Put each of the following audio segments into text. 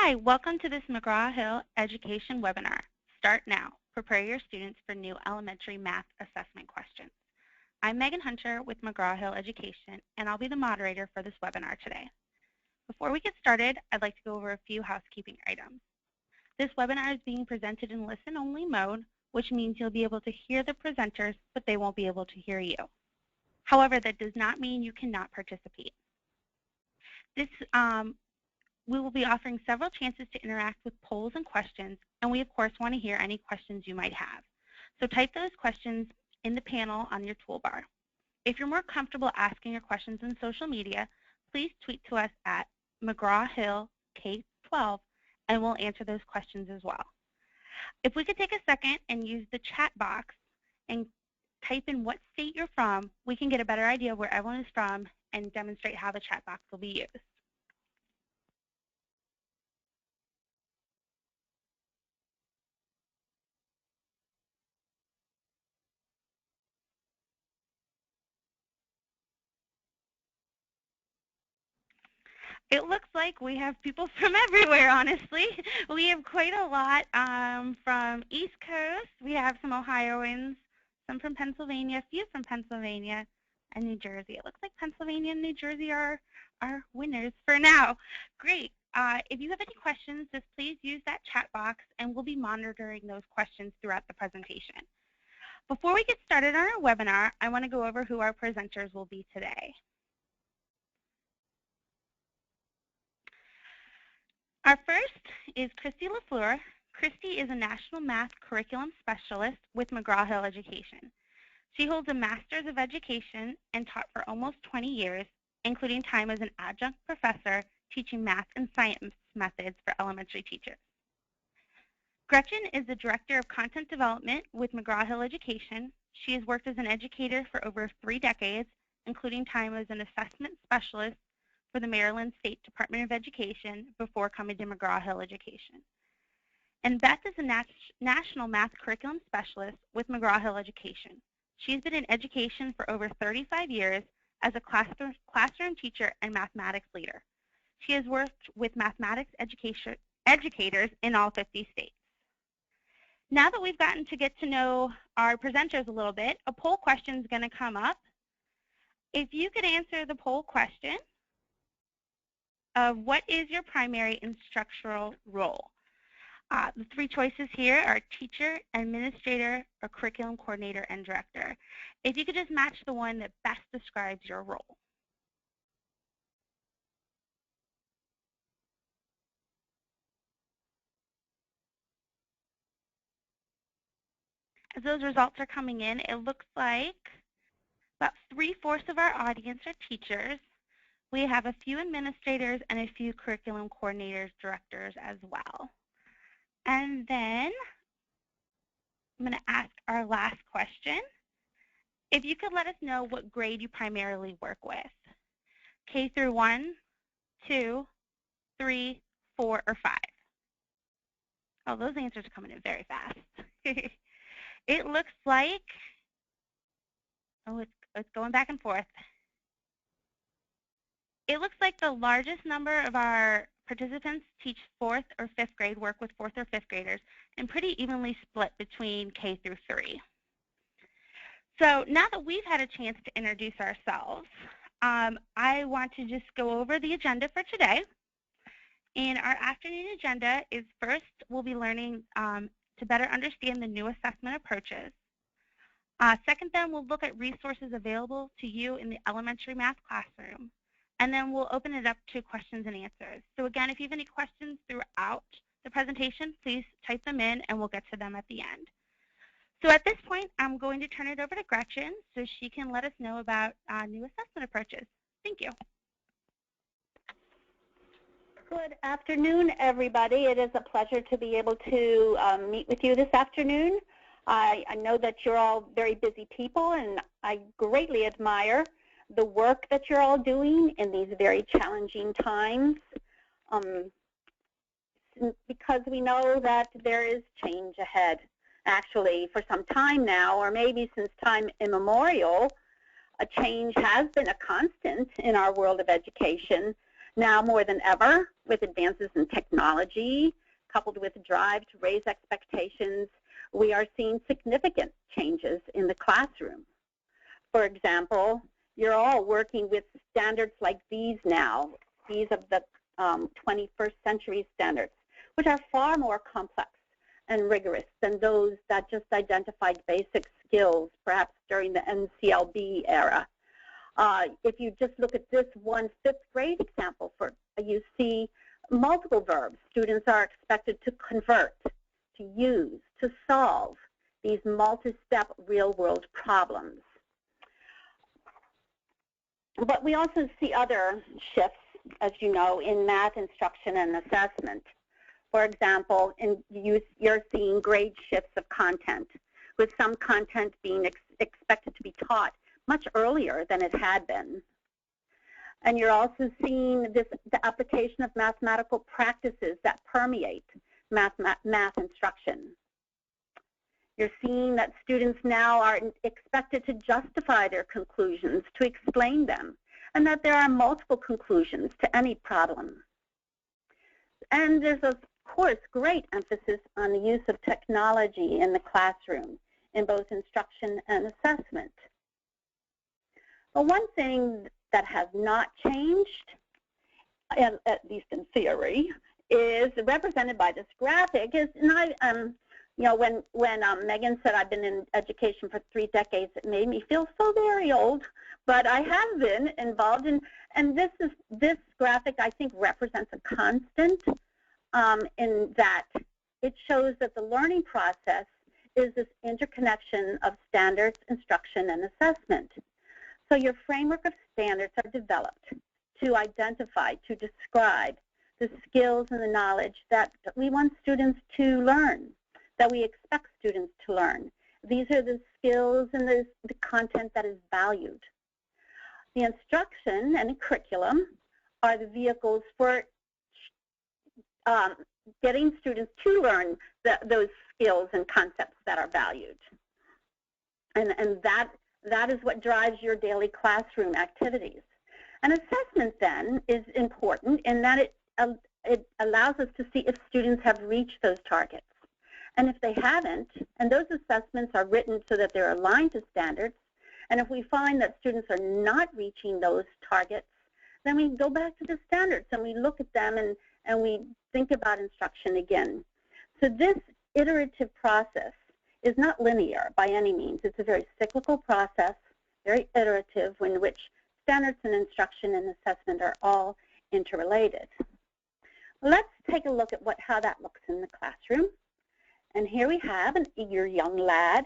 Hi, welcome to this McGraw-Hill Education webinar. Start now. Prepare your students for new elementary math assessment questions. I'm Megan Hunter with McGraw-Hill Education, and I'll be the moderator for this webinar today. Before we get started, I'd like to go over a few housekeeping items. This webinar is being presented in listen-only mode, which means you'll be able to hear the presenters, but they won't be able to hear you. However, that does not mean you cannot participate. We will be offering several chances to interact with polls and questions, and we of course want to hear any questions you might have. So type those questions in the panel on your toolbar. If you're more comfortable asking your questions in social media, please tweet to us at mcgraw-hill K12 and we'll answer those questions as well. If we could take a second and use the chat box and type in what state you're from, we can get a better idea of where everyone is from and demonstrate how the chat box will be used. It looks like we have people from everywhere, honestly. We have quite a lot from East Coast. We have some Ohioans, some from Pennsylvania, a few from Pennsylvania, and New Jersey. It looks like Pennsylvania and New Jersey are our winners for now. Great. If you have any questions, just please use that chat box, and we'll be monitoring those questions throughout the presentation. Before we get started on our webinar, I want to go over who our presenters will be today. Our first is Christy LaFleur. Christy is a National Math Curriculum Specialist with McGraw-Hill Education. She holds a Master's of Education and taught for almost 20 years, including time as an adjunct professor teaching math and science methods for elementary teachers. Gretchen is the Director of Content Development with McGraw-Hill Education. She has worked as an educator for over 3 decades, including time as an assessment specialist for the Maryland State Department of Education before coming to McGraw-Hill Education. And Beth is a National Math Curriculum Specialist with McGraw-Hill Education. She's been in education for over 35 years as a classroom teacher and mathematics leader. She has worked with mathematics educators in all 50 states. Now that we've gotten to get to know our presenters a little bit, a poll question is going to come up. If you could answer the poll question, what is your primary instructional role? The 3 choices here are teacher, administrator, or curriculum coordinator and director. If you could just match the one that best describes your role. As those results are coming in, it looks like about 3/4 of our audience are teachers. We have a few administrators and a few curriculum coordinators, directors as well. And then I'm going to ask our last question. If you could let us know what grade you primarily work with. K through 1, 2, 3, 4, or 5. Oh, those answers are coming in very fast. It looks like, oh, it's going back and forth. It looks like the largest number of our participants teach 4th or 5th grade, work with 4th or 5th graders, and pretty evenly split between K through 3. So now that we've had a chance to introduce ourselves, I want to just go over the agenda for today. And our afternoon agenda is first, we'll be learning to better understand the new assessment approaches. Second, then we'll look at resources available to you in the elementary math classroom. And then we'll open it up to questions and answers. So again, if you have any questions throughout the presentation, please type them in and we'll get to them at the end. So at this point, I'm going to turn it over to Gretchen so she can let us know about new assessment approaches. Thank you. Good afternoon, everybody. It is a pleasure to be able to meet with you this afternoon. I know that you're all very busy people, and I greatly admire the work that you're all doing in these very challenging times, because we know that there is change ahead. Actually, for some time now, or maybe since time immemorial, a change has been a constant in our world of education, Now more than ever, with advances in technology, coupled with a drive to raise expectations, we are seeing significant changes in the classroom. For example, you're all working with standards like these now, these of the 21st century standards, which are far more complex and rigorous than those that just identified basic skills, perhaps during the NCLB era. If you just look at this one 5th grade example, you see multiple verbs. Students are expected to convert, to use, to solve these multi-step real-world problems. But we also see other shifts, as you know, in math instruction and assessment. For example, you're seeing grade shifts of content, with some content being expected to be taught much earlier than it had been. And you're also seeing the application of mathematical practices that permeate math instruction. You're seeing that students now are expected to justify their conclusions, to explain them, and that there are multiple conclusions to any problem. And there's, of course, great emphasis on the use of technology in the classroom, in both instruction and assessment. But one thing that has not changed, at least in theory, is represented by this graphic. You know, when Megan said I've been in education for 3 decades, it made me feel so very old. But I have been involved in, and this graphic I think represents a constant in that it shows that the learning process is this interconnection of standards, instruction, and assessment. So your framework of standards are developed to identify, to describe the skills and the knowledge that we want students to learn, that we expect students to learn. These are the skills and the content that is valued. The instruction and the curriculum are the vehicles for getting students to learn those skills and concepts that are valued. And that is what drives your daily classroom activities. And assessment then is important in that it allows us to see if students have reached those targets. And if they haven't, and those assessments are written so that they're aligned to standards, and if we find that students are not reaching those targets, then we go back to the standards and we look at them and we think about instruction again. So this iterative process is not linear by any means. It's a very cyclical process, very iterative, in which standards and instruction and assessment are all interrelated. Let's take a look at how that looks in the classroom. And here we have an eager young lad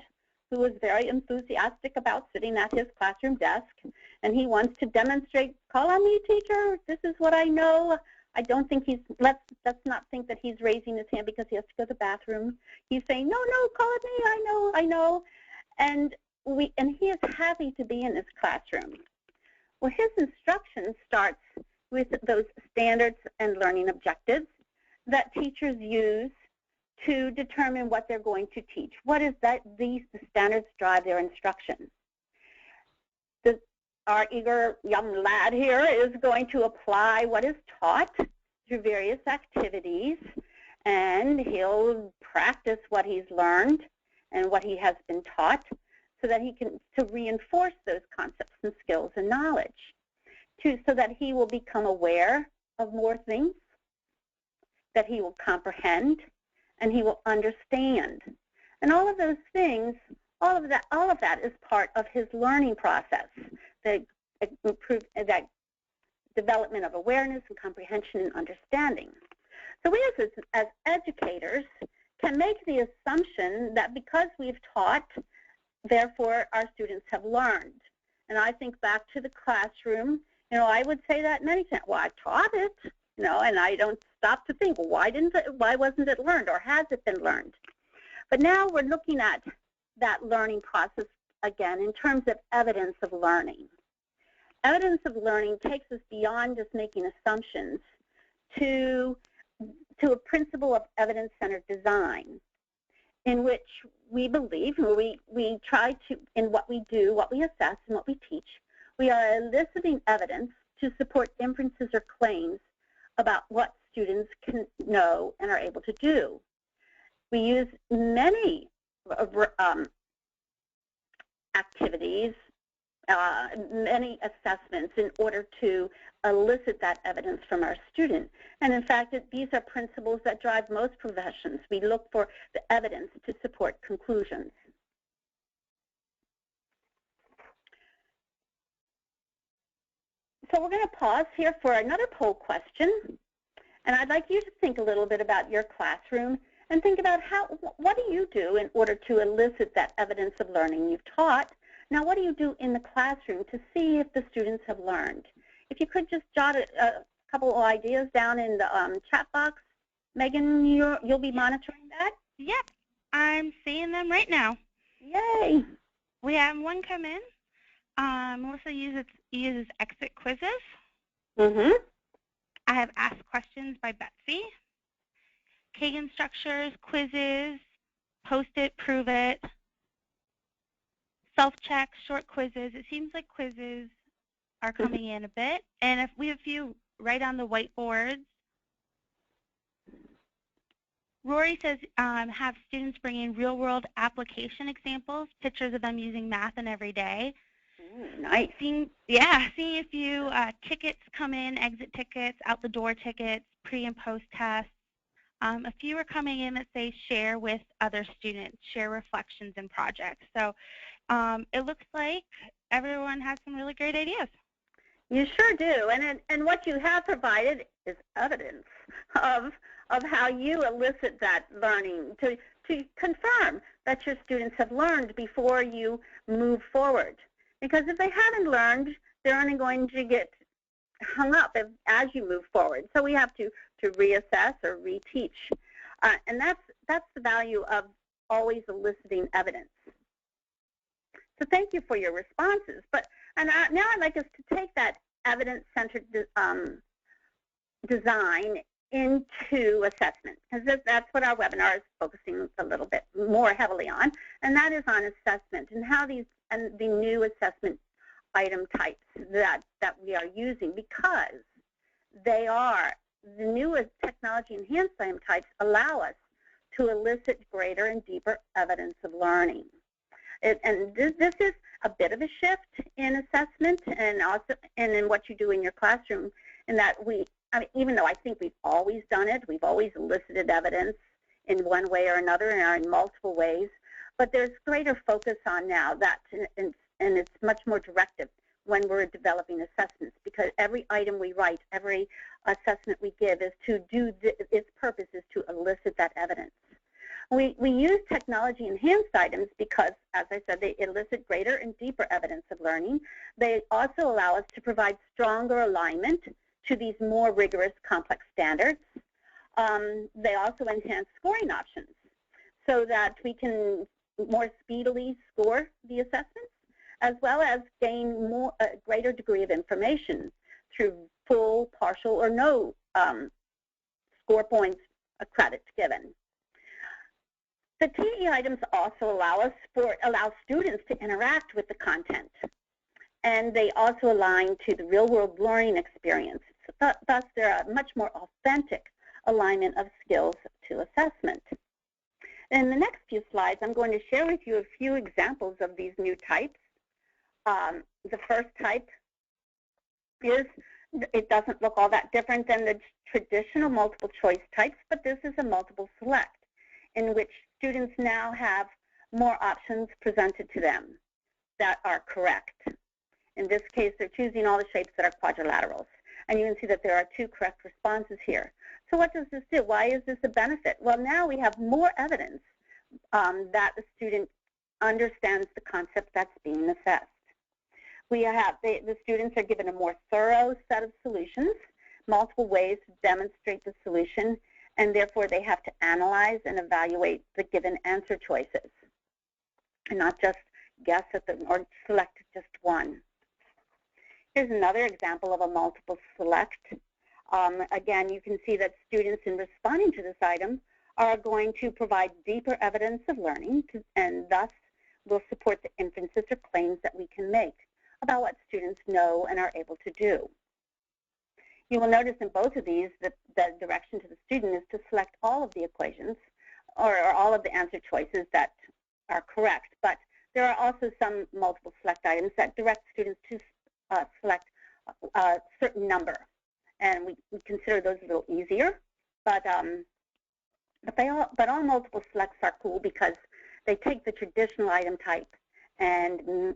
who was very enthusiastic about sitting at his classroom desk, and he wants to demonstrate, call on me, teacher, this is what I know. I don't think let's not think that he's raising his hand because he has to go to the bathroom. He's saying, no, call on me, I know. And he is happy to be in this classroom. Well, his instruction starts with those standards and learning objectives that teachers use to determine what they're going to teach. What is that? The standards drive their instruction. Our eager young lad here is going to apply what is taught through various activities, and he'll practice what he's learned and what he has been taught so that he can reinforce those concepts and skills and knowledge, so that he will become aware of more things, that he will comprehend, and he will understand. And all of those things, all of that is part of his learning process, that development of awareness and comprehension and understanding. So we as educators can make the assumption that because we've taught, therefore our students have learned. And I think back to the classroom, you know, I would say that many times, well, I taught it, you know, and I don't stop to think, well, why wasn't it learned, or has it been learned? But now we're looking at that learning process again in terms of evidence of learning. Evidence of learning takes us beyond just making assumptions to a principle of evidence-centered design, in which we believe, we try to, in what we do, what we assess, and what we teach, we are eliciting evidence to support inferences or claims about what students can know and are able to do. We use many activities, many assessments in order to elicit that evidence from our student. And in fact, these are principles that drive most professions. We look for the evidence to support conclusions. So we're going to pause here for another poll question. And I'd like you to think a little bit about your classroom and think about what do you do in order to elicit that evidence of learning you've taught. Now, what do you do in the classroom to see if the students have learned? If you could just jot a couple of ideas down in the chat box. Megan, you'll be monitoring that? Yep, I'm seeing them right now. Yay. We have one come in. Melissa uses exit quizzes. Mm-hmm. I have asked questions by Betsy. Kagan structures, quizzes, post it, prove it, self-check, short quizzes. It seems like quizzes are coming in a bit. And if we have a few right on the whiteboards. Rory says have students bring in real-world application examples, pictures of them using math in every day. Nice. Seeing a few tickets come in, exit tickets, out-the-door tickets, pre- and post-tests. A few are coming in that say share with other students, share reflections and projects. So it looks like everyone has some really great ideas. You sure do. And what you have provided is evidence of how you elicit that learning to confirm that your students have learned before you move forward. Because if they haven't learned, they're only going to get hung up as you move forward. So we have to reassess or reteach. And that's the value of always eliciting evidence. So thank you for your responses. Now I'd like us to take that evidence-centered design into assessment, because that's what our webinar is focusing a little bit more heavily on, and that is on assessment and how the new assessment item types that we are using, because they are the newest technology-enhanced item types allow us to elicit greater and deeper evidence of learning. And this is a bit of a shift in assessment and also in what you do in your classroom, in that even though I think we've always done it, we've always elicited evidence in one way or another and in multiple ways, but there's greater focus on now that, and it's much more directive when we're developing assessments, because every item we write, every assessment we give is to do, its purpose is to elicit that evidence. We use technology-enhanced items because, as I said, they elicit greater and deeper evidence of learning. They also allow us to provide stronger alignment to these more rigorous, complex standards. They also enhance scoring options so that we can more speedily score the assessments, as well as gain a greater degree of information through full, partial, or no score points credits given. The TE items also allow students to interact with the content, and they also align to the real-world learning experience. So thus, they're a much more authentic alignment of skills to assessment. In the next few slides, I'm going to share with you a few examples of these new types. The first type it doesn't look all that different than the traditional multiple choice types, but this is a multiple select, in which students now have more options presented to them that are correct. In this case, they're choosing all the shapes that are quadrilaterals. And you can see that there are 2 correct responses here. So what does this do? Why is this a benefit? Well, now we have more evidence that the student understands the concept that's being assessed. We have the students are given a more thorough set of solutions, multiple ways to demonstrate the solution, and therefore they have to analyze and evaluate the given answer choices, and not just guess at them or select just one. Here's another example of a multiple select. Again, you can see that students, in responding to this item, are going to provide deeper evidence of learning, and thus will support the inferences or claims that we can make about what students know and are able to do. You will notice in both of these that the direction to the student is to select all of the equations or all of the answer choices that are correct. But there are also some multiple select items that direct students to select a certain number. And we consider those a little easier. But all multiple selects are cool because they take the traditional item type and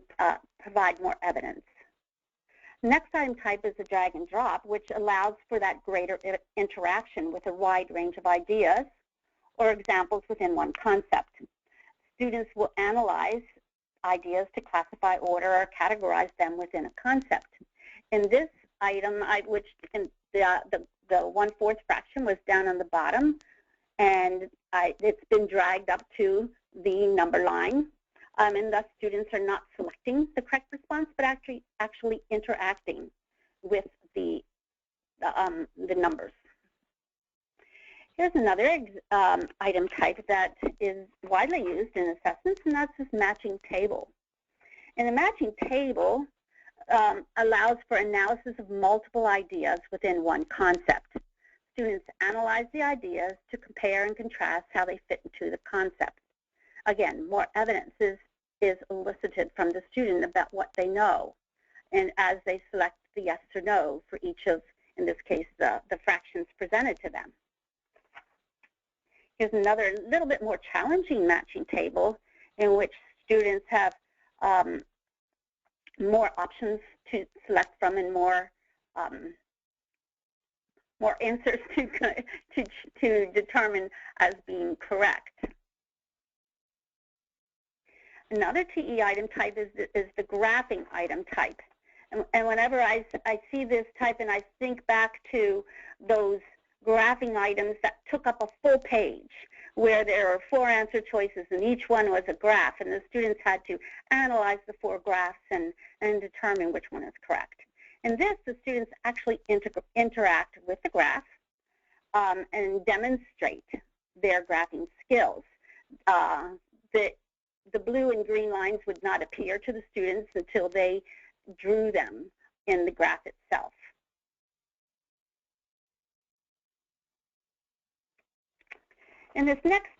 provide more evidence. Next item type is a drag and drop, which allows for that greater interaction with a wide range of ideas or examples within one concept. Students will analyze ideas to classify, order, or categorize them within a concept. In this item, which in the 1/4 fraction was down on the bottom, and it's been dragged up to the number line. And thus students are not selecting the correct response, but actually interacting with the numbers. Here's another item type that is widely used in assessments, and that's this matching table. And a matching table allows for analysis of multiple ideas within one concept. Students analyze the ideas to compare and contrast how they fit into the concept. Again, more evidence is elicited from the student about what they know, and as they select the yes or no for each of, in this case, the fractions presented to them. Here's another little bit more challenging matching table in which students have more options to select from and more answers to determine as being correct. Another TE item type is the graphing item type. And whenever I see this type and I think back to those graphing items that took up a full page where there are 4 answer choices and each one was a graph, and the students had to analyze the 4 graphs and determine which one is correct. In this, the students actually interact with the graph and demonstrate their graphing skills. The blue and green lines would not appear to the students until they drew them in the graph itself. In this next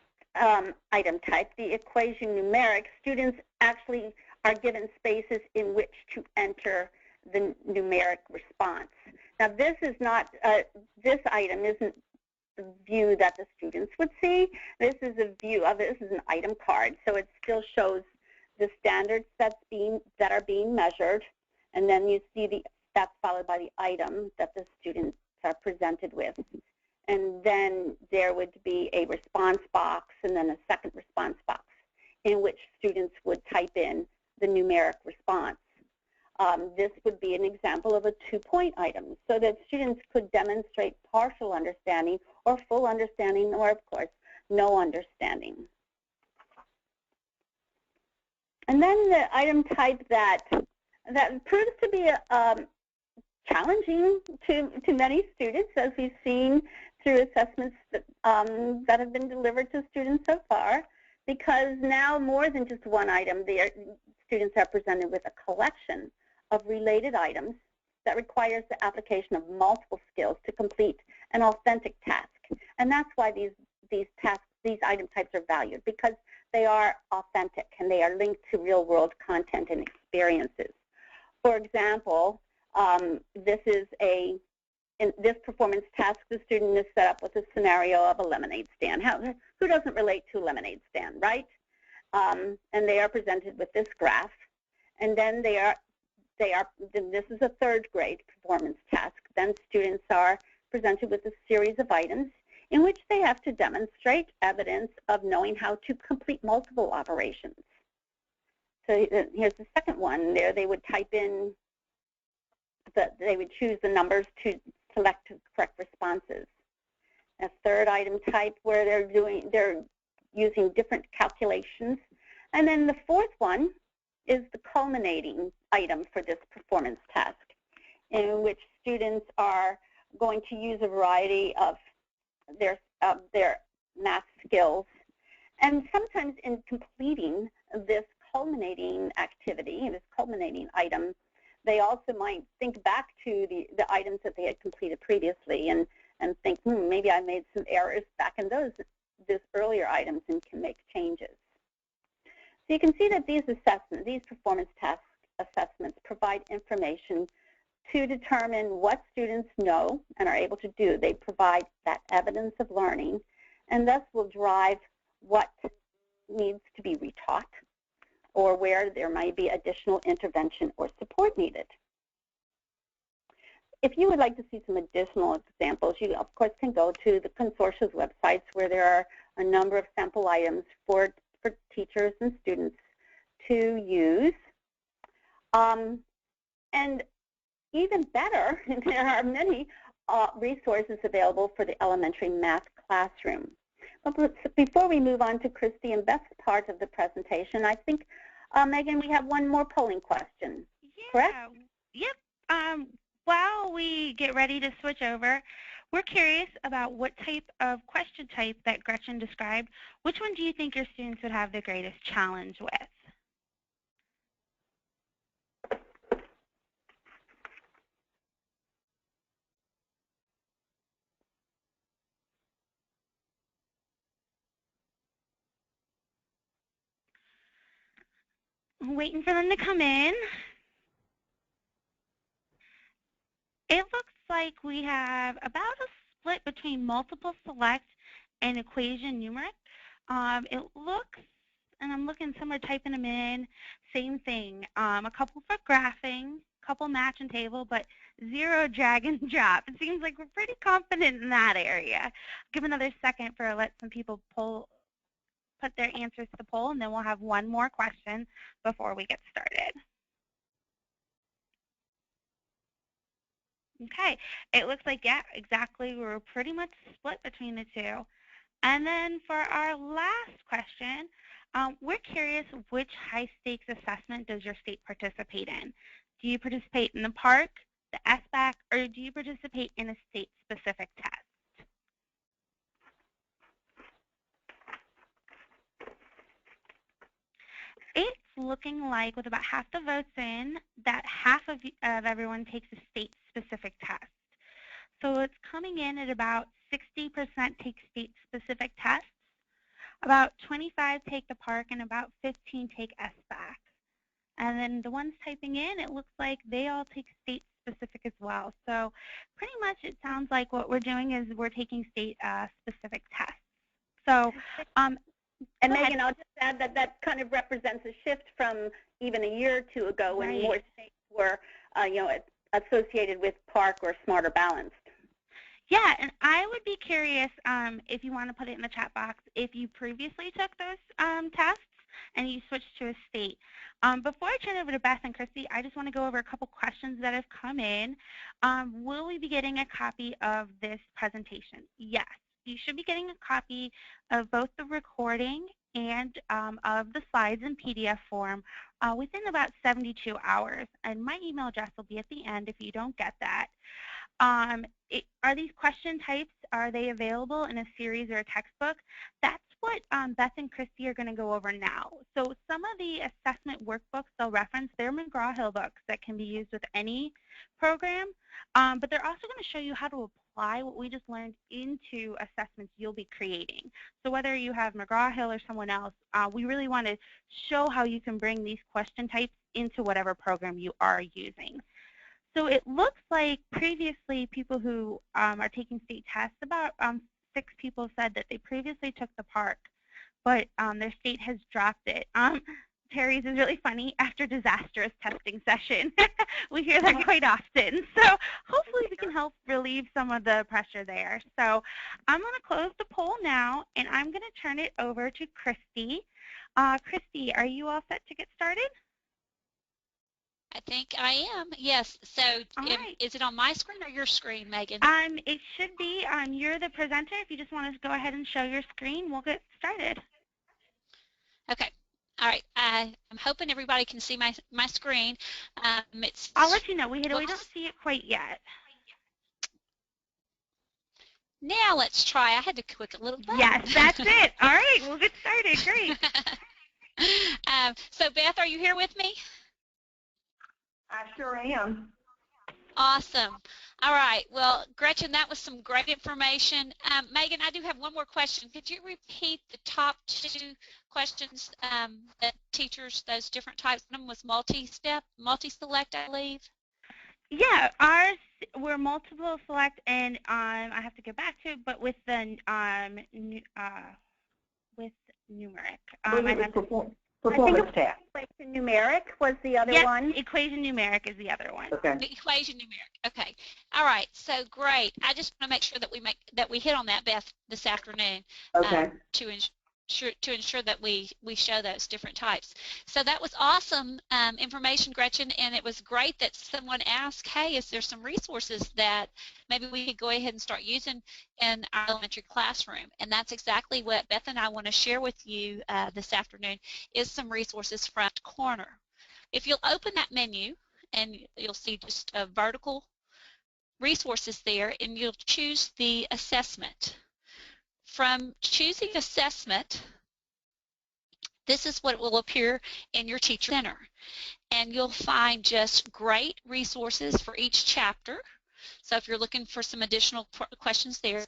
item type, the equation numeric, students actually are given spaces in which to enter the numeric response. Now, this is not, this item isn't the view that the students would see. This is a view of it. This is an item card, so it still shows the standards that are being measured, and then you see that's followed by the item that the students are presented with. And then there would be a response box and then a second response box in which students would type in the numeric response. This would be an example of a 2-point item so that students could demonstrate partial understanding or full understanding or, of course, no understanding. And then the item type that proves to be challenging to many students, as we've seen through assessments that have been delivered to students so far, because now more than just one item, students are presented with a collection of related items that requires the application of multiple skills to complete an authentic task. And that's why these item types are valued, because they are authentic and they are linked to real-world content and experiences. For example, in this performance task, the student is set up with a scenario of a lemonade stand. Who doesn't relate to a lemonade stand, right? And they are presented with this graph, and then this is a 3rd grade performance task. Then students are presented with a series of items in which they have to demonstrate evidence of knowing how to complete multiple operations. So here's the second one. There they would type in, they would choose the numbers to select correct responses. A 3rd item type where they're using different calculations. And then the 4th one is the culminating item for this performance task, in which students are going to use a variety of their math skills. And sometimes in completing this culminating activity, this culminating item, they also might think back to the items that they had completed previously and think, maybe I made some errors back in those earlier items and can make changes. So you can see that these assessments, these performance task assessments provide information to determine what students know and are able to do. They provide that evidence of learning and thus will drive what needs to be retaught or where there might be additional intervention or support needed. If you would like to see some additional examples, you of course can go to the consortium's websites where there are a number of sample items for teachers and students to use. And even better, there are many resources available for the elementary math classroom. But before we move on to Christy and Beth's part of the presentation, I think, Megan, we have one more polling question, correct? Yep. While we get ready to switch over, we're curious about what type of question type that Gretchen described. Which one do you think your students would have the greatest challenge with? I'm waiting for them to come in. It looks like we have about a split between multiple select and equation numeric. It looks, and I'm looking, some are typing them in, same thing. A couple for graphing, a couple match and table, but 0 drag and drop. It seems like we're pretty confident in that area. I'll give another second for let some people put their answers to the poll, and then we'll have one more question before we get started. Okay, it looks like, yeah, exactly. We're pretty much split between the two. And then for our last question, we're curious, which high-stakes assessment does your state participate in? Do you participate in the PARCC, the SBAC, or do you participate in a state-specific test? It's looking like, with about half the votes in, that half of everyone takes a state-specific test. So it's coming in at about 60% take state-specific tests, about 25 take the PARCC, and about 15 take SBAC. And then the ones typing in, it looks like they all take state-specific as well. So pretty much it sounds like what we're doing is we're taking state-specific tests. So, and Megan, I'll just add that that kind of represents a shift from even a year or two ago when more states were, associated with PARCC or Smarter Balanced. Yeah, and I would be curious if you want to put it in the chat box if you previously took those tests and you switched to a state. Before I turn over to Beth and Christy, I just want to go over a couple questions that have come in. Will we be getting a copy of this presentation? Yes. You should be getting a copy of both the recording and of the slides in PDF form within about 72 hours. And my email address will be at the end if you don't get that. Are these question types, are they available in a series or a textbook? That's what Beth and Christy are going to go over now. So some of the assessment workbooks they'll reference, they're McGraw-Hill books that can be used with any program, but they're also going to show you how to apply what we just learned into assessments you'll be creating. So whether you have McGraw-Hill or someone else, we really want to show how you can bring these question types into whatever program you are using. So it looks like previously people who are taking state tests, about 6 people said that they previously took the PARCC, but their state has dropped it. Terry's is really funny, after disastrous testing session. We hear that quite often. So hopefully we can help relieve some of the pressure there. So I'm going to close the poll now, and I'm going to turn it over to Christy. Christy, are you all set to get started? I think I am, yes. So is it on my screen or your screen, Megan? It should be. You're the presenter. If you just want to go ahead and show your screen, we'll get started. Okay. All right. I'm hoping everybody can see my screen. I'll let you know. We don't see it quite yet. Now let's try. I had to click a little button. Yes, that's it. All right. We'll get started. Great. So Beth, are you here with me? I sure am. Awesome. All right. Well, Gretchen, that was some great information. Megan, I do have one more question. Could you repeat the top 2 questions that teachers, those different types, one of them was multi-step, multi-select, I believe? Yeah, ours were multiple select, and I have to get back to it, but with the with numeric. I think performance task. Equation numeric was the other one. Equation numeric is the other one. Okay. The equation numeric. Okay. All right. So great. I just want to make sure that we hit on that, Beth, this afternoon. Okay. To ensure that we show those different types. So that was awesome information, Gretchen, and it was great that someone asked, hey, is there some resources that maybe we could go ahead and start using in our elementary classroom? And that's exactly what Beth and I want to share with you this afternoon, is some resources front corner. If you'll open that menu, and you'll see just a vertical resources there, and you'll choose the assessment. From choosing assessment, this is what will appear in your Teacher Center. And you'll find just great resources for each chapter. So if you're looking for some additional questions there,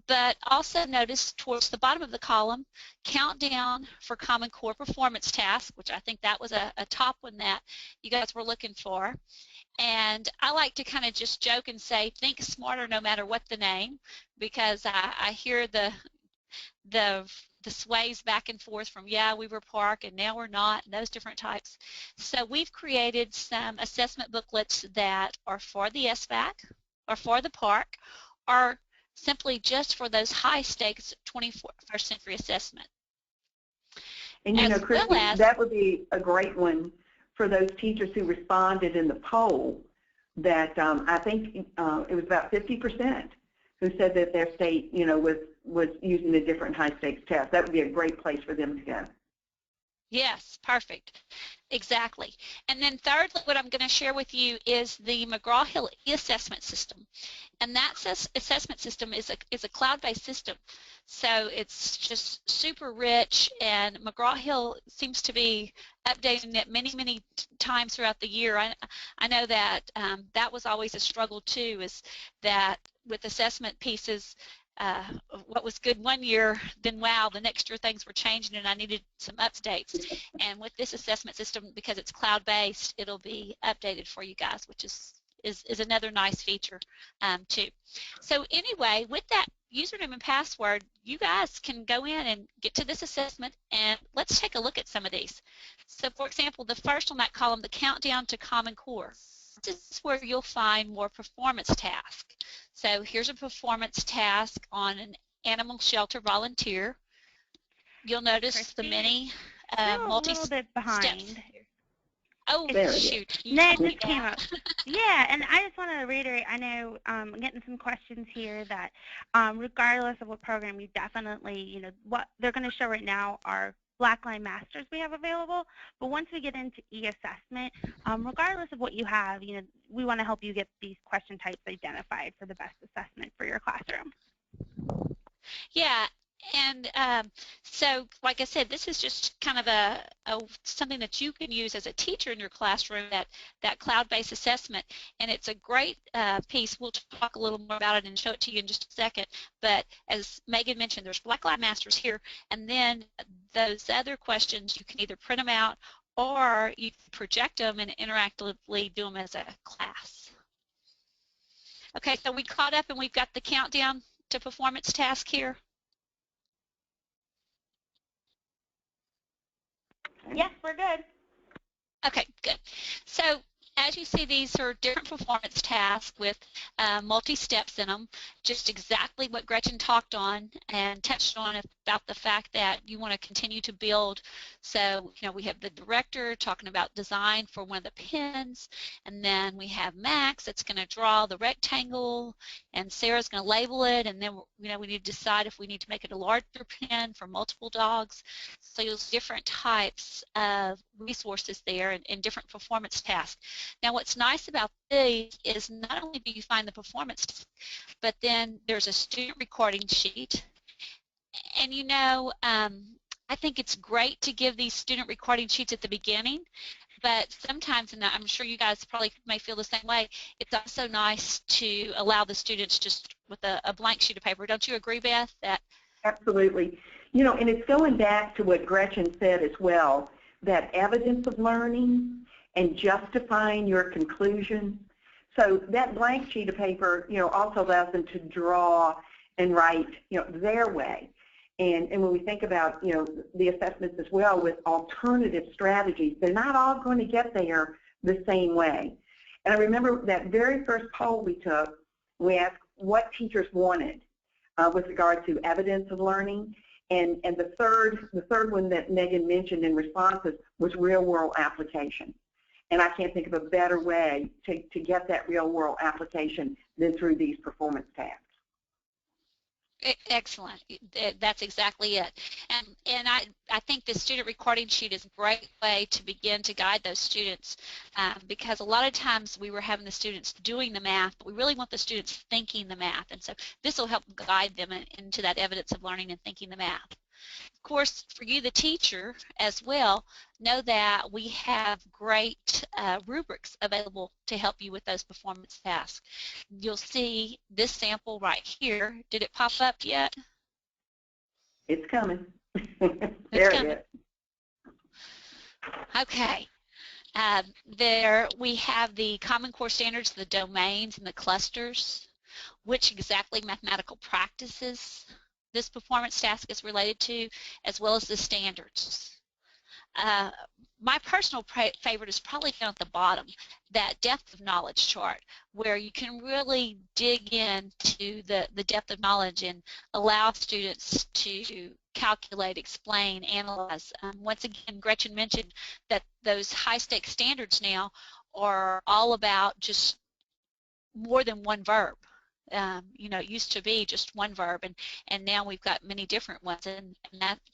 but also notice towards the bottom of the column, countdown for Common Core performance task, which I think that was a top one that you guys were looking for. And I like to kind of just joke and say, think smarter no matter what the name, because I hear the sways back and forth from, yeah, we were PARC and now we're not, and those different types. So we've created some assessment booklets that are for the SVAC or for the PARC, or simply just for those high stakes 21st century assessment. And you know, Christy, that would be a great one for those teachers who responded in the poll that I think it was about 50% who said that their state, you know, was using a different high stakes test. That would be a great place for them to go. Yes, perfect. Exactly. And then thirdly, what I'm going to share with you is the McGraw-Hill e-assessment system. And that assessment system is a cloud-based system. So it's just super rich, and McGraw-Hill seems to be updating it many times throughout the year. I know that that was always a struggle too, is that with assessment pieces, what was good one year, then wow, the next year things were changing and I needed some updates. And with this assessment system, because it's cloud-based, it'll be updated for you guys, which is another nice feature too. So anyway, with that username and password, you guys can go in and get to this assessment, and let's take a look at some of these. So for example, the first on that column, the countdown to Common Core. This is where you'll find more performance tasks. So here's a performance task on an animal shelter volunteer. You'll notice the many multi-steps. Oh, shoot. Ned just came up. Yeah, and I just want to reiterate, I know I'm getting some questions here that regardless of what program, you definitely, you know, what they're going to show right now are Blackline Masters we have available, but once we get into e-assessment, regardless of what you have, you know, we want to help you get these question types identified for the best assessment for your classroom. Yeah, and so like I said, this is just kind of something that you can use as a teacher in your classroom, that cloud-based assessment, and it's a great piece. We'll talk a little more about it and show it to you in just a second, but as Megan mentioned, there's Blackline Masters here, and then those other questions, you can either print them out or you can project them and interactively do them as a class. Okay, so we caught up and we've got the countdown to performance task here. Yes, we're good. Okay, good. So as you see, these are different performance tasks with multi-steps in them, just exactly what Gretchen talked on and touched on about the fact that you want to continue to build. So, you know, we have the director talking about design for one of the pins, and then we have Max that's going to draw the rectangle, and Sarah's going to label it, and then, you know, we need to decide if we need to make it a larger pin for multiple dogs. So there's different types of resources there and different performance tasks. Now what's nice about these is not only do you find the performance, but then there's a student recording sheet. And you know, I think it's great to give these student recording sheets at the beginning, but sometimes, and I'm sure you guys probably may feel the same way, it's also nice to allow the students just with a blank sheet of paper. Don't you agree, Beth? Absolutely. You know, and it's going back to what Gretchen said as well, that evidence of learning and justifying your conclusion. So that blank sheet of paper, you know, also allows them to draw and write, you know, their way. And when we think about, you know, the assessments as well with alternative strategies, they're not all going to get there the same way. And I remember that very first poll we took, we asked what teachers wanted with regard to evidence of learning. And the third one that Megan mentioned in responses was real-world application. And I can't think of a better way to get that real-world application than through these performance tasks. Excellent. That's exactly it. And I think the student recording sheet is a great way to begin to guide those students because a lot of times we were having the students doing the math, but we really want the students thinking the math. And so this will help guide them into that evidence of learning and thinking the math. Of course, for you, the teacher, as well, know that we have great rubrics available to help you with those performance tasks. You'll see this sample right here. Did it pop up yet? It's coming. There it is. Okay. There we have the Common Core standards, the domains, and the clusters, which exactly mathematical practices this performance task is related to, as well as the standards. My personal favorite is probably down at the bottom, that depth of knowledge chart, where you can really dig into the depth of knowledge and allow students to calculate, explain, analyze. Once again, Gretchen mentioned that those high-stakes standards now are all about just more than one verb. You know, it used to be just one verb, and now we've got many different ones, and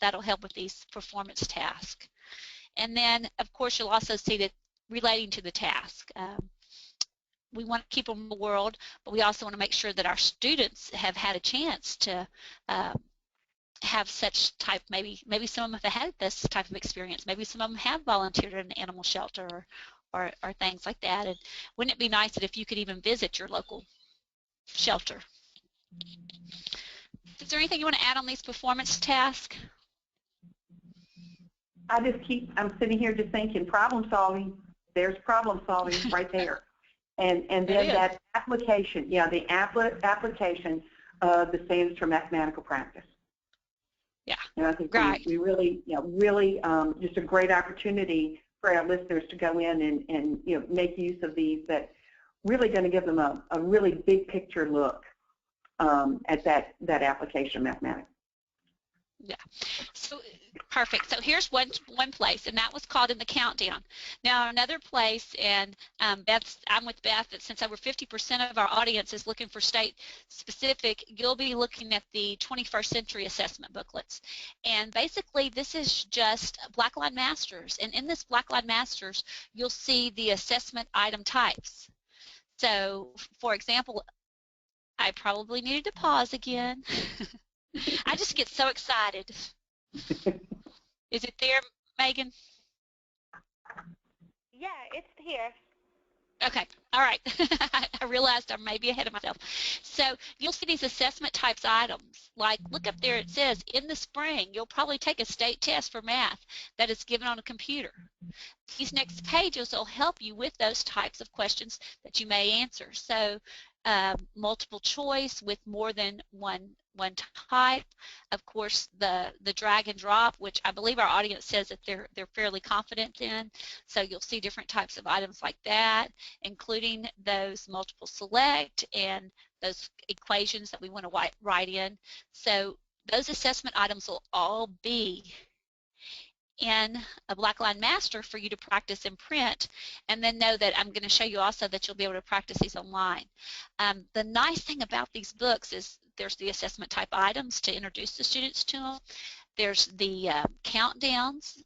that'll help with these performance tasks. And then, of course, you'll also see that relating to the task. We want to keep them in the world, but we also want to make sure that our students have had a chance to have such type, maybe some of them have had this type of experience. Maybe some of them have volunteered at an animal shelter or things like that. And wouldn't it be nice that if you could even visit your local shelter? Is there anything you want to add on these performance tasks? I'm sitting here just thinking problem solving. There's problem solving right there. And then that application, yeah, the application of the standards for mathematical practice. Yeah. And I think right. we really, you know, really just a great opportunity for our listeners to go in and you know, make use of these that really going to give them a really big picture look at that application of mathematics. Yeah, so perfect. So here's one place, and that was called in the countdown. Now another place, and I'm with Beth, that since over 50% of our audience is looking for state specific, you'll be looking at the 21st century assessment booklets. And basically this is just Blackline Masters, and in this Blackline Masters you'll see the assessment item types. So for example, I probably needed to pause again. I just get so excited. Is it there, Megan? Yeah, it's here. Okay, all right. I realized I may be ahead of myself. So you'll see these assessment types items. Like, look up there, it says, in the spring, you'll probably take a state test for math that is given on a computer. These next pages will help you with those types of questions that you may answer. So multiple choice with more than one type. Of course, the drag and drop, which I believe our audience says that they're fairly confident in. So you'll see different types of items like that, including those multiple select and those equations that we want to write in. So those assessment items will all be in a Blackline Master for you to practice and print, and then know that I'm going to show you also that you'll be able to practice these online. The nice thing about these books is there's the assessment type items to introduce the students to them. There's the countdowns.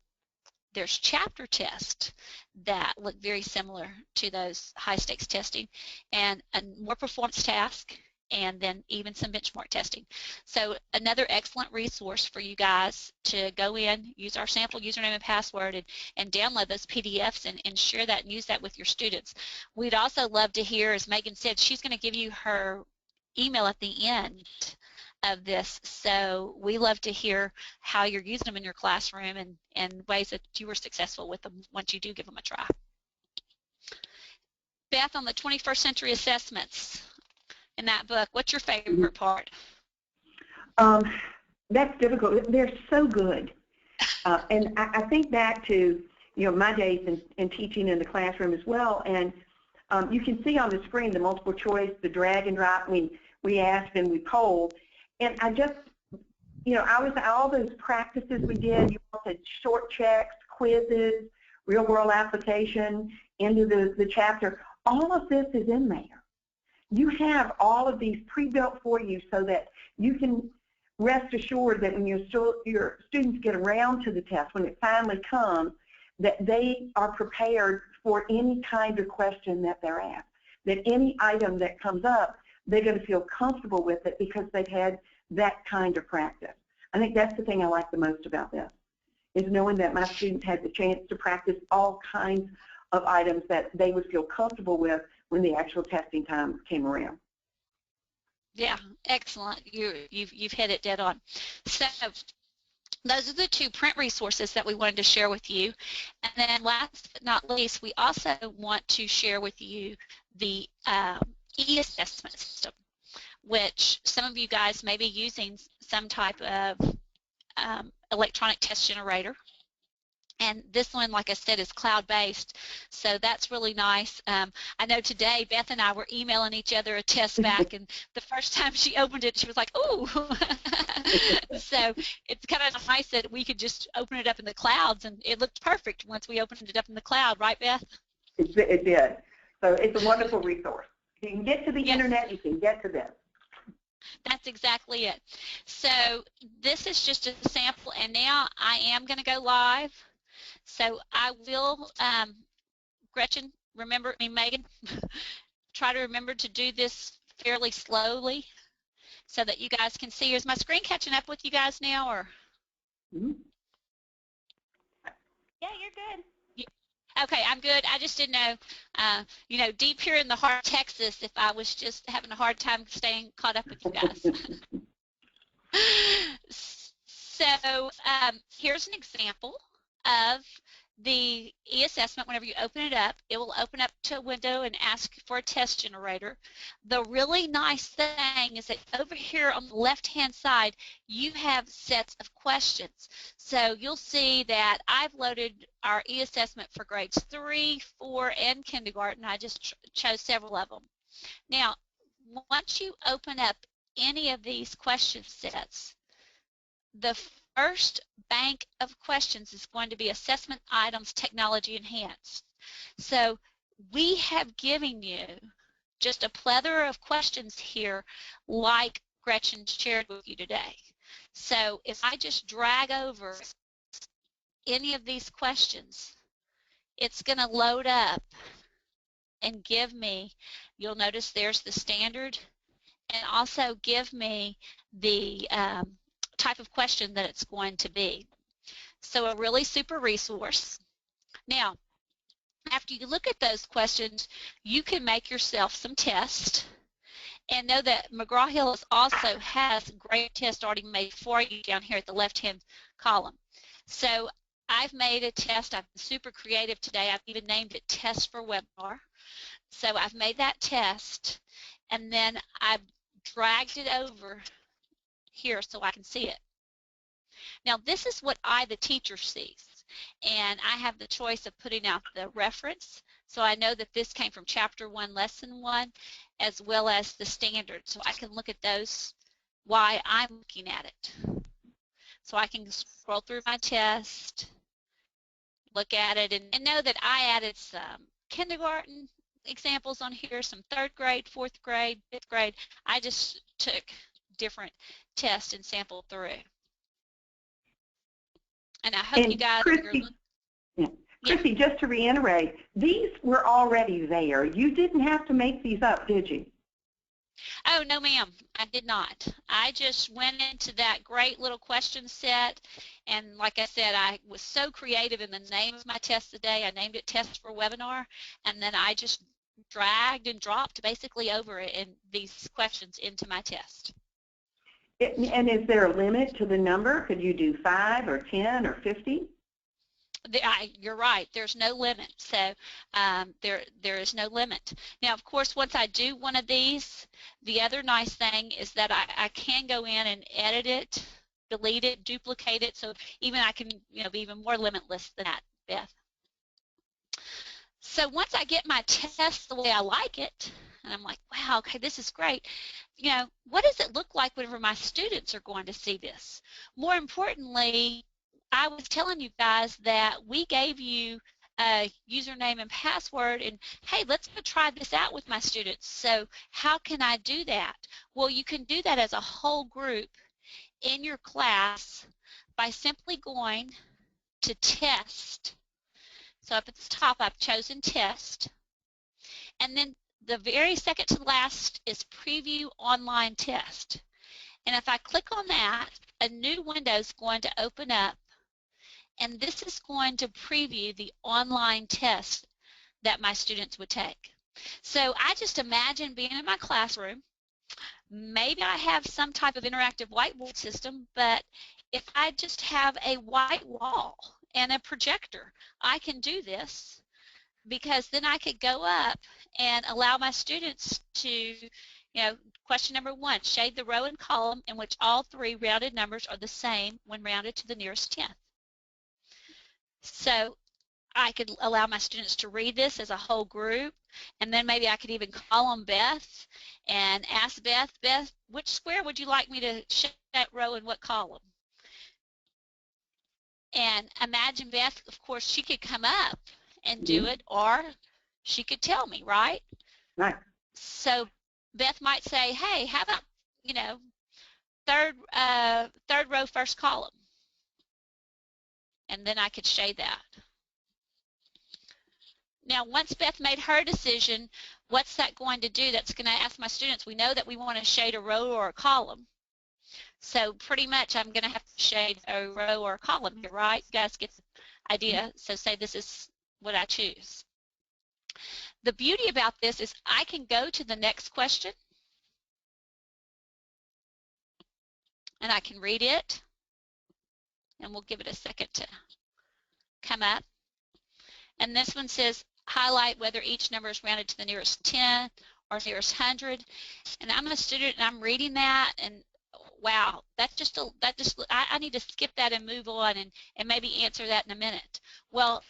There's chapter tests that look very similar to those high stakes testing, and more performance tasks. and then even some benchmark testing. So another excellent resource for you guys to go in, use our sample username and password, and download those PDFs and share that and use that with your students. We'd also love to hear, as Megan said, she's going to give you her email at the end of this, so we love to hear how you're using them in your classroom and ways that you were successful with them once you do give them a try. Beth, on the 21st century assessments in that book, what's your favorite part? That's difficult. They're so good. And I think back to, my days in teaching in the classroom as well. And you can see on the screen the multiple choice, the drag and drop. We asked and we polled. And I just, all those practices we did, you wanted short checks, quizzes, real world application, into the chapter. All of this is in there. You have all of these pre-built for you so that you can rest assured that when your students get around to the test, when it finally comes, that they are prepared for any kind of question that they're asked, that any item that comes up, they're going to feel comfortable with it because they've had that kind of practice. I think that's the thing I like the most about this, is knowing that my students had the chance to practice all kinds of items that they would feel comfortable with when the actual testing time came around. Yeah, excellent. You've hit it dead on. So those are the two print resources that we wanted to share with you. And then last but not least, we also want to share with you the e-assessment system, which some of you guys may be using some type of electronic test generator. And this one, like I said, is cloud-based, so that's really nice. I know today Beth and I were emailing each other a test back, and the first time she opened it, she was like, "Ooh!" So it's kind of nice that we could just open it up in the clouds, and it looked perfect once we opened it up in the cloud, right, Beth? It did. So it's a wonderful resource. You can get to the internet, you can get to this. That's exactly it. So this is just a sample, and now I am going to go live. So I will, Gretchen, Megan, try to remember to do this fairly slowly so that you guys can see. Is my screen catching up with you guys now, or? Yeah, you're good. Okay, I'm good. I just didn't know, deep here in the heart of Texas, if I was just having a hard time staying caught up with you guys. So here's an example of the e-assessment. Whenever you open it up, it will open up to a window and ask for a test generator. The really nice thing is that over here on the left-hand side, you have sets of questions. So you'll see that I've loaded our e-assessment for grades 3, 4, and kindergarten. I just chose several of them. Now, once you open up any of these question sets, the first bank of questions is going to be assessment items technology enhanced. So we have given you just a plethora of questions here like Gretchen shared with you today. So if I just drag over any of these questions, it's going to load up and give me, you'll notice there's the standard, and also give me the type of question that it's going to be. So a really super resource. Now, after you look at those questions, you can make yourself some tests, and know that McGraw-Hill also has great tests already made for you down here at the left-hand column. So I've made a test. I've been super creative today. I've even named it Test for Webinar. So I've made that test, and then I've dragged it over here so I can see it. Now this is what I, the teacher, sees, and I have the choice of putting out the reference, so I know that this came from Chapter 1, Lesson 1, as well as the standard, so I can look at those while I'm looking at it. So I can scroll through my test, look at it, and know that I added some kindergarten examples on here, some 3rd grade, 4th grade, 5th grade. I just took different tests and sampled through. And I hope you guys Chrissy, just to reiterate, these were already there. You didn't have to make these up, did you? Oh, no, ma'am, I did not. I just went into that great little question set, and like I said, I was so creative in the name of my test today. I named it Test for Webinar, and then I just dragged and dropped basically over it in these questions into my test. And is there a limit to the number? Could you do 5 or 10 or 50? You're right. There's no limit. So there is no limit. Now, of course, once I do one of these, the other nice thing is that I can go in and edit it, delete it, duplicate it. So even I can, be even more limitless than that, Beth. So once I get my test the way I like it, and I'm like, wow, okay, this is great. What does it look like whenever my students are going to see this? More importantly, I was telling you guys that we gave you a username and password, and hey, let's go try this out with my students. So how can I do that? Well, you can do that as a whole group in your class by simply going to test. So up at the top, I've chosen test, and then the very second to last is preview online test. And if I click on that, a new window is going to open up, and this is going to preview the online test that my students would take. So I just imagine being in my classroom. Maybe I have some type of interactive whiteboard system, but if I just have a white wall and a projector, I can do this, because then I could go up and allow my students to, question number 1, shade the row and column in which all 3 rounded numbers are the same when rounded to the nearest 10th. So I could allow my students to read this as a whole group, and then maybe I could even call on Beth and ask Beth, which square would you like me to shade that row in what column? And imagine Beth, of course, she could come up and do it, or she could tell me, right? Right. So Beth might say, hey, how about, third row, first column? And then I could shade that. Now, once Beth made her decision, what's that going to do? That's going to ask my students, we know that we want to shade a row or a column. So pretty much I'm going to have to shade a row or a column here, right? You guys get the idea. So say this is what I choose. The beauty about this is I can go to the next question, and I can read it, and we'll give it a second to come up. And this one says highlight whether each number is rounded to the nearest 10 or nearest 100. And I'm a student, and I'm reading that, and wow, I need to skip that and move on and maybe answer that in a minute. Well,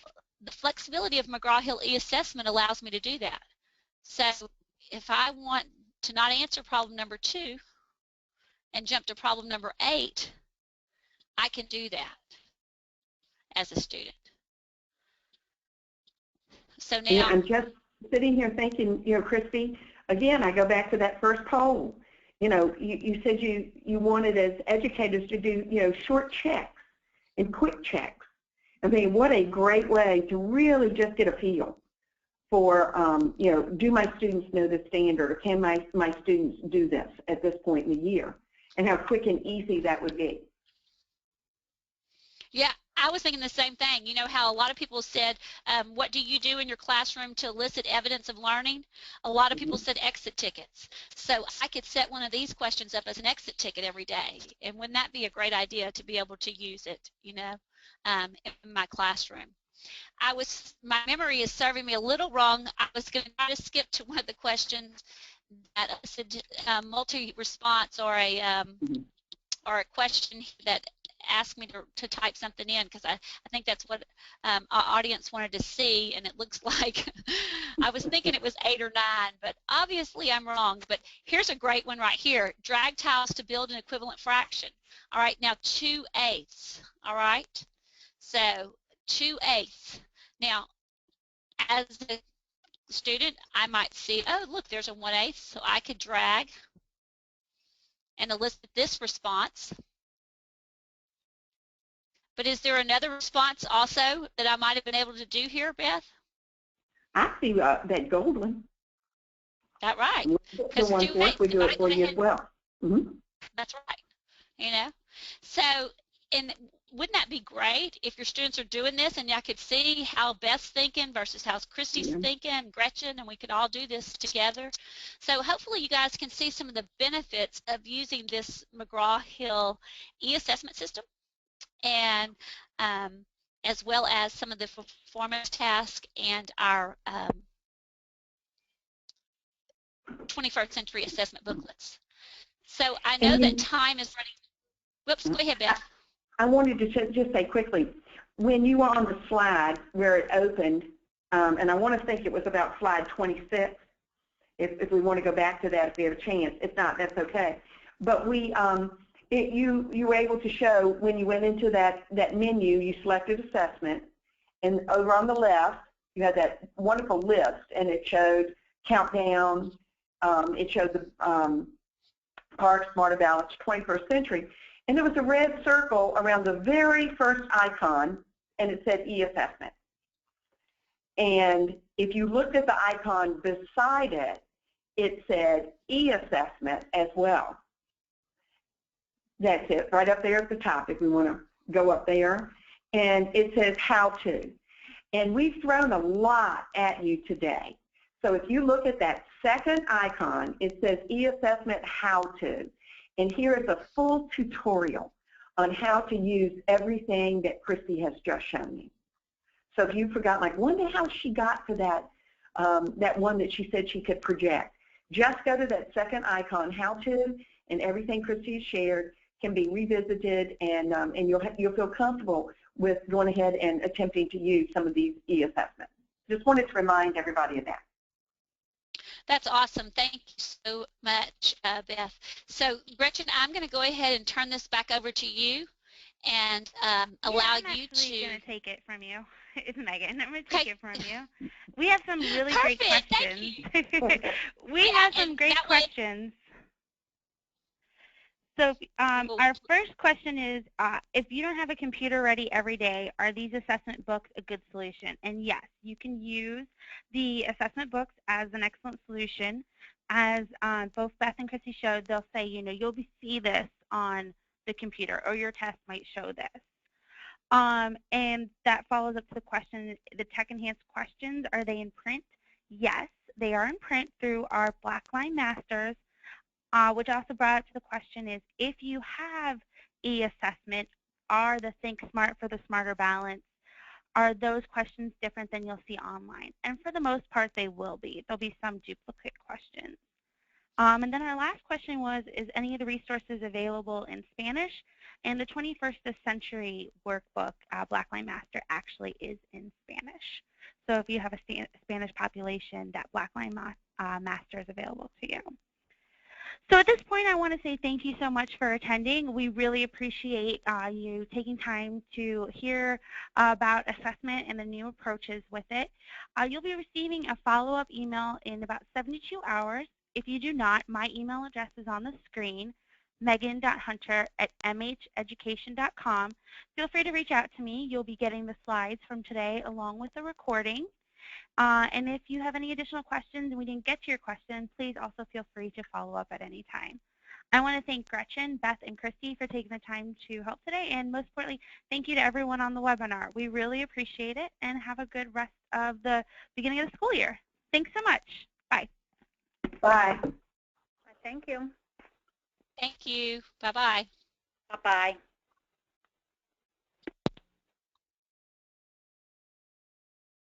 the flexibility of McGraw-Hill e-assessment allows me to do that. So if I want to not answer problem number 2 and jump to problem number 8, I can do that as a student. So now, yeah, I'm just sitting here thinking, Christy, again, I go back to that first poll. You said you wanted as educators to do, short checks and quick checks. I mean, what a great way to really just get a feel for, do my students know the standard, or can my students do this at this point in the year, and how quick and easy that would be. Yeah, I was thinking the same thing. You know how a lot of people said, what do you do in your classroom to elicit evidence of learning? A lot of people said exit tickets. So I could set one of these questions up as an exit ticket every day. And wouldn't that be a great idea to be able to use it, in my classroom? My memory is serving me a little wrong. I was going to try to skip to one of the questions that said multi-response, or a question that asked me to type something in, because I think that's what our audience wanted to see, and it looks like I was thinking it was 8 or 9, but obviously I'm wrong. But here's a great one right here. Drag tiles to build an equivalent fraction. All right, now 2/8. All right, so 2/8. Now, as a student, I might see, oh, look, there's a 1/8, so I could drag and elicit this response. But is there another response also that I might have been able to do here, Beth? I see that gold one. That's right. The one-fourth, we do it for you as well. Mm-hmm. That's right. You know, so, and wouldn't that be great if your students are doing this and y'all could see how Beth's thinking versus how Christy's thinking, Gretchen, and we could all do this together. So hopefully you guys can see some of the benefits of using this McGraw-Hill e-assessment system, and as well as some of the performance tasks and our 21st century assessment booklets. So I know that time is running. Whoops, go ahead, Beth. I wanted to just say quickly, when you were on the slide where it opened, and I want to think it was about slide 26, if we want to go back to that if we have a chance. If not, that's okay. But you were able to show when you went into that menu, you selected assessment, and over on the left, you had that wonderful list, and it showed countdown, it showed the Park, Smarter Balance, 21st Century. And there was a red circle around the very first icon, and it said e-assessment. And if you looked at the icon beside it, it said e-assessment as well. That's it, right up there at the top if we want to go up there. And it says how to. And we've thrown a lot at you today. So if you look at that second icon, it says e-assessment how to. And here is a full tutorial on how to use everything that Christy has just shown you. So if you forgot, like, wonder how she got to that, that one that she said she could project, just go to that second icon, how to, and everything Christy has shared can be revisited, and you'll feel comfortable with going ahead and attempting to use some of these e-assessments. Just wanted to remind everybody of that. That's awesome. Thank you so much, Beth. So, Gretchen, I'm going to go ahead and turn this back over to you and allow you to... I'm going to take it from you. It's Megan. I'm going to take it from you. We have some really great questions. We have some great questions. So our first question is, if you don't have a computer ready every day, are these assessment books a good solution? And yes, you can use the assessment books as an excellent solution. As both Beth and Christy showed, they'll say, you know, you'll see this on the computer, or your test might show this. And that follows up to the question, the Tech Enhanced questions, are they in print? Yes, they are in print through our Blackline Masters. Which also brought up to the question is, if you have e-assessment, are the Think Smart for the Smarter Balance, are those questions different than you'll see online? And for the most part, they will be. There'll be some duplicate questions. And then our last question was, is any of the resources available in Spanish? And the 21st Century workbook, Blackline Master, actually is in Spanish. So if you have a Spanish population, that Blackline Master is available to you. So at this point, I want to say thank you so much for attending. We really appreciate you taking time to hear about assessment and the new approaches with it. You'll be receiving a follow-up email in about 72 hours. If you do not, my email address is on the screen, megan.hunter@mheducation.com. Feel free to reach out to me. You'll be getting the slides from today along with the recording. And if you have any additional questions and we didn't get to your question, please also feel free to follow up at any time. I want to thank Gretchen, Beth, and Christy for taking the time to help today, and most importantly, thank you to everyone on the webinar. We really appreciate it, and have a good rest of the beginning of the school year. Thanks so much. Bye. Bye. Thank you. Thank you. Bye-bye. Bye-bye.